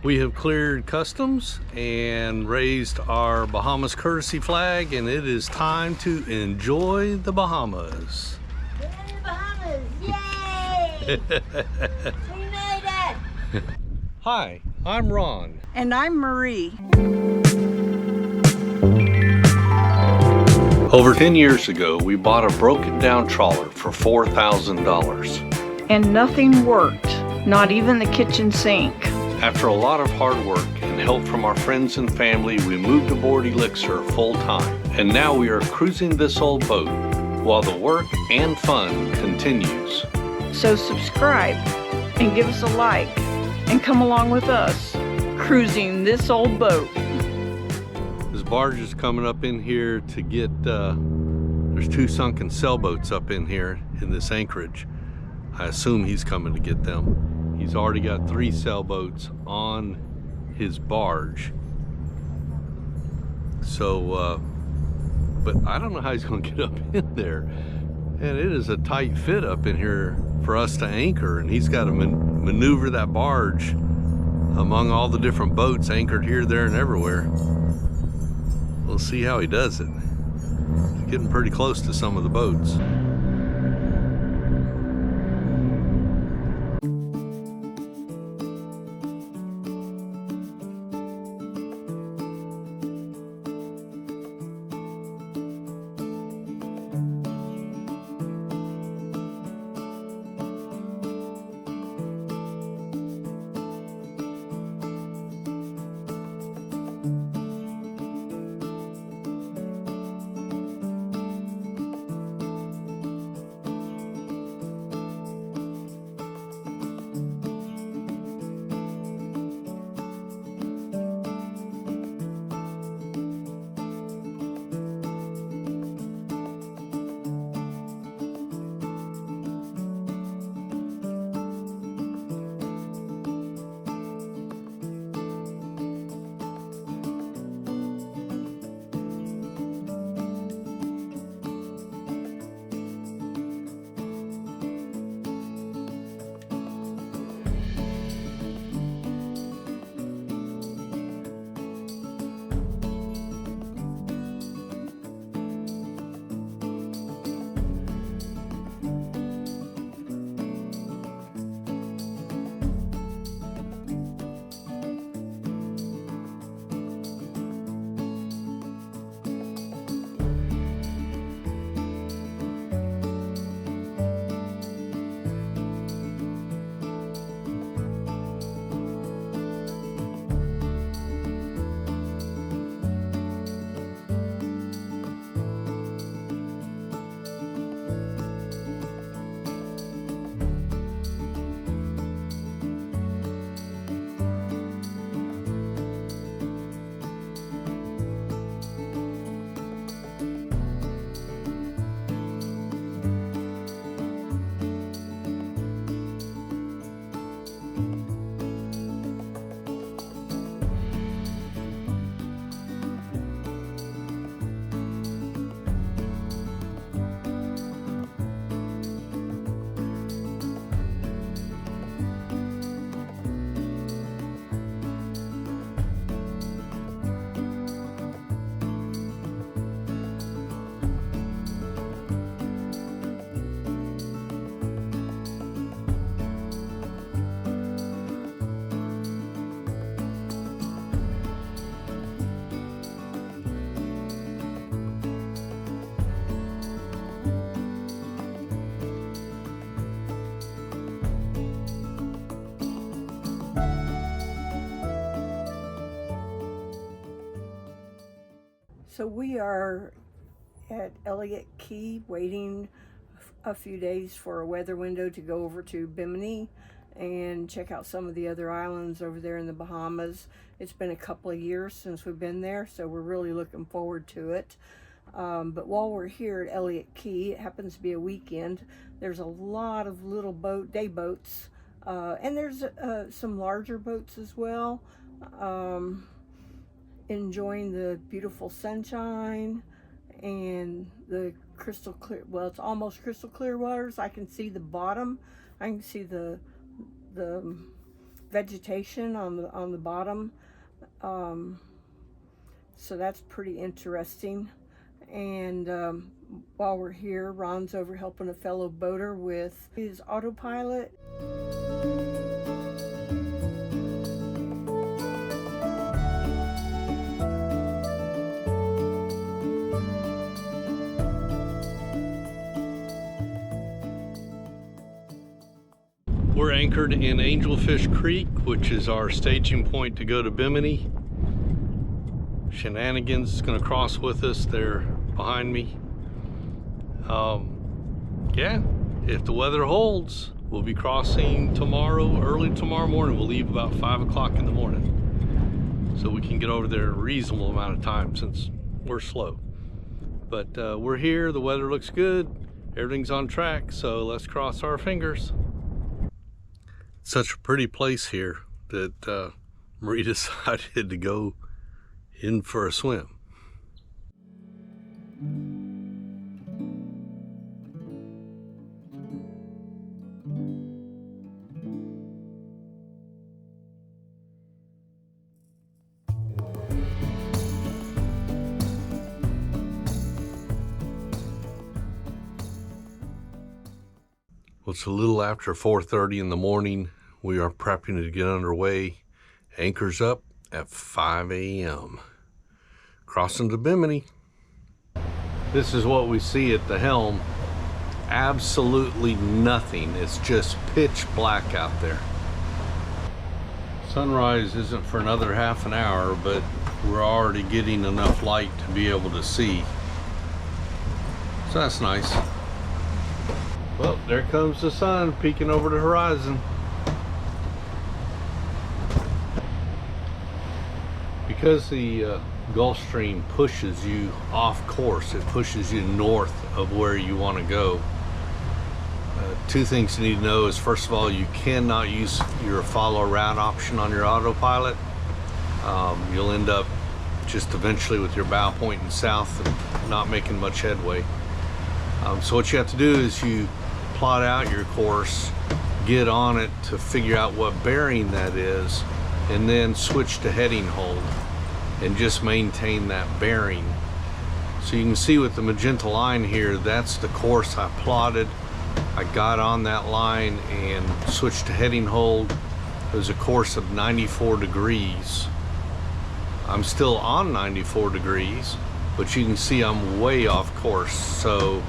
We have cleared customs and raised our Bahamas courtesy flag, and it is time to enjoy the Bahamas. We're in the Bahamas! Yay! We made it! Hi, I'm Ron. And I'm Marie. Over 10 years ago, we bought a broken down trawler for $4,000. And nothing worked, not even the kitchen sink. After a lot of hard work and help from our friends and family, we moved aboard Elixir full time. And now we are cruising this old boat while the work and fun continues. So subscribe and give us a like and come along with us, cruising this old boat. This barge is coming up in here to get, there's 2 sunken sailboats up in here in this anchorage. I assume he's coming to get them. He's already got 3 sailboats on his barge. So, but I don't know how he's gonna get up in there. And it is a tight fit up in here for us to anchor, and he's got to maneuver that barge among all the different boats anchored here, there, and everywhere. We'll see how he does it. He's getting pretty close to some of the boats. So we are at Elliott Key waiting a few days for a weather window to go over to Bimini and check out some of the other islands over there in the Bahamas. It's been a couple of years since we've been there, so we're really looking forward to it. But while we're here at Elliott Key, it happens to be a weekend, there's a lot of little day boats, and there's some larger boats as well. Enjoying the beautiful sunshine and the crystal clear, well, it's almost crystal clear waters. I can see the bottom. I can see the vegetation on the bottom. So that's pretty interesting. And while we're here, Ron's over helping a fellow boater with his autopilot. We're anchored in Angelfish Creek, which is our staging point to go to Bimini. Shenanigans is going to cross with us. They're behind me. Yeah, if the weather holds, we'll be crossing tomorrow, early tomorrow morning. We'll leave about 5 o'clock in the morning, so we can get over there in a reasonable amount of time since we're slow. But we're here, the weather looks good, everything's on track, so let's cross our fingers. Such a pretty place here that Marie decided to go in for a swim. Well, it's a little after 4:30 in the morning. We are prepping to get underway. Anchor's up at 5 a.m. Crossing to Bimini. This is what we see at the helm. Absolutely nothing. It's just pitch black out there. Sunrise isn't for another half an hour, but we're already getting enough light to be able to see. So that's nice. Well, there comes the sun peeking over the horizon. Because the Gulf Stream pushes you off course, it pushes you north of where you want to go. Two things you need to know is, first of all, you cannot use your follow route option on your autopilot. You'll end up just eventually with your bow pointing south and not making much headway. So what you have to do is you plot out your course, get on it to figure out what bearing that is, and then switch to heading hold and just maintain that bearing. So you can see with the magenta line here, that's the course I plotted. I got on that line and switched to heading hold. It was a course of 94 degrees. I'm still on 94 degrees, but you can see I'm way off course. So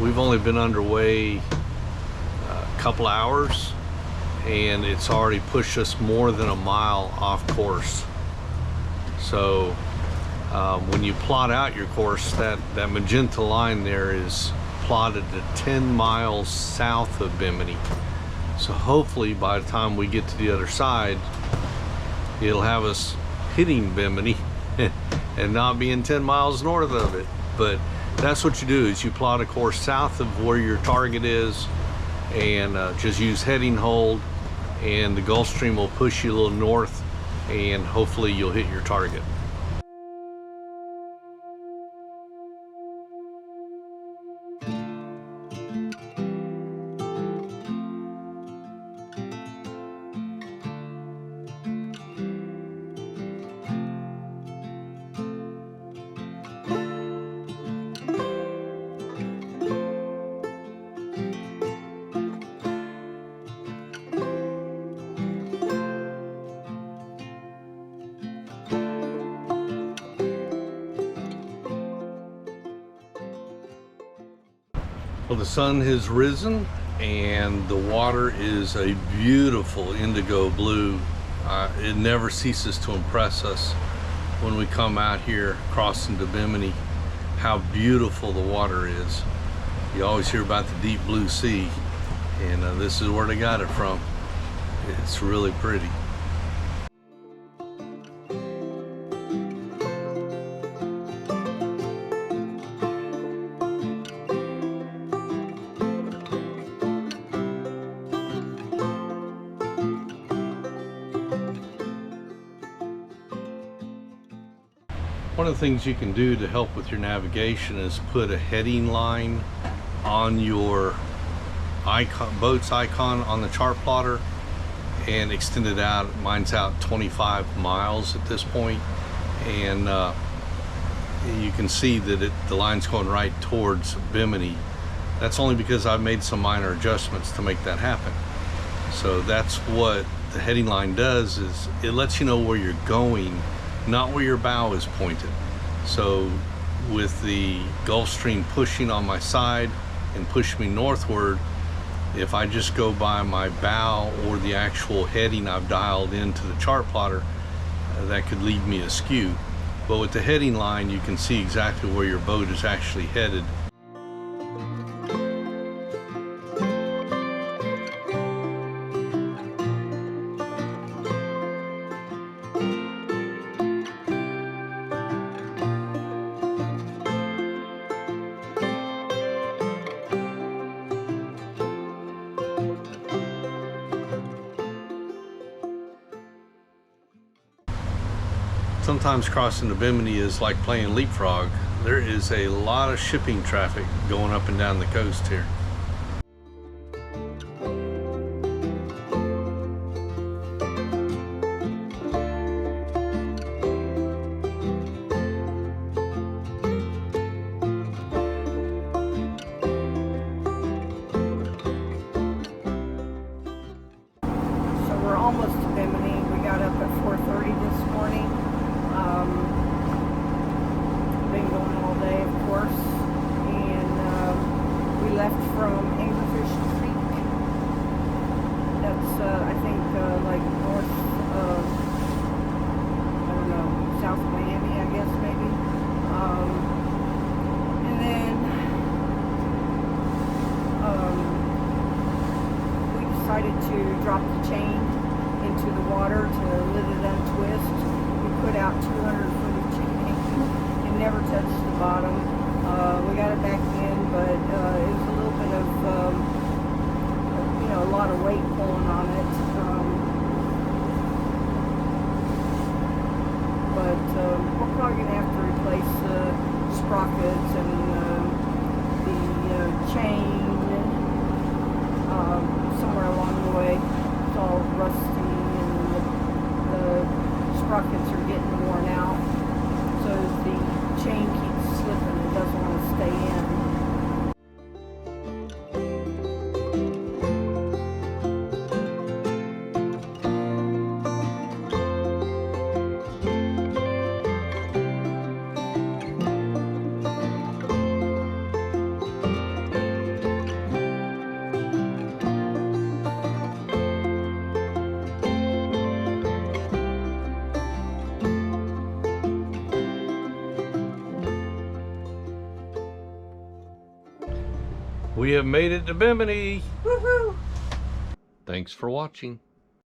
we've only been underway a couple hours, and it's already pushed us more than a mile off course. So when you plot out your course, that magenta line there is plotted at 10 miles south of Bimini. So hopefully by the time we get to the other side, it'll have us hitting Bimini and not being 10 miles north of it. But that's what you do, is you plot a course south of where your target is, and just use heading hold, and the Gulf Stream will push you a little north, and hopefully you'll hit your target. Well, the sun has risen and the water is a beautiful indigo blue. It never ceases to impress us when we come out here crossing to Bimini, how beautiful the water is. You always hear about the deep blue sea, and this is where they got it from. It's really pretty. One of the things you can do to help with your navigation is put a heading line on your icon, boat's icon on the chart plotter, and extended out. Mine's out 25 miles at this point, and you can see that the line's going right towards Bimini. That's only because I've made some minor adjustments to make that happen. So that's what the heading line does, is it lets you know where you're going, not where your bow is pointed. So with the Gulf Stream pushing on my side and pushing me northward, if I just go by my bow or the actual heading I've dialed into the chart plotter, that could lead me askew. But with the heading line, you can see exactly where your boat is actually headed. Sometimes crossing the Bimini is like playing leapfrog. There is a lot of shipping traffic going up and down the coast here. So we're almost to Bimini. We got up at 4:30 this morning. Been going all day, of course, and we left from Anglerfish Creek. That's I think like north of, I don't know, south of Miami, I guess maybe. And then we decided to drop the chain into the water to let it untwist. We put out 200 foot of chain and never touched the bottom. We got it back in, but it was a little bit of, you know, a lot of weight pulling on it. But we're probably going to have to replace sprockets and the chain somewhere along the way. It's all rusty and the sprockets are getting worn out. So the chain keeps slipping, it doesn't want to stay in. We have made it to Bimini. Woohoo! Thanks for watching.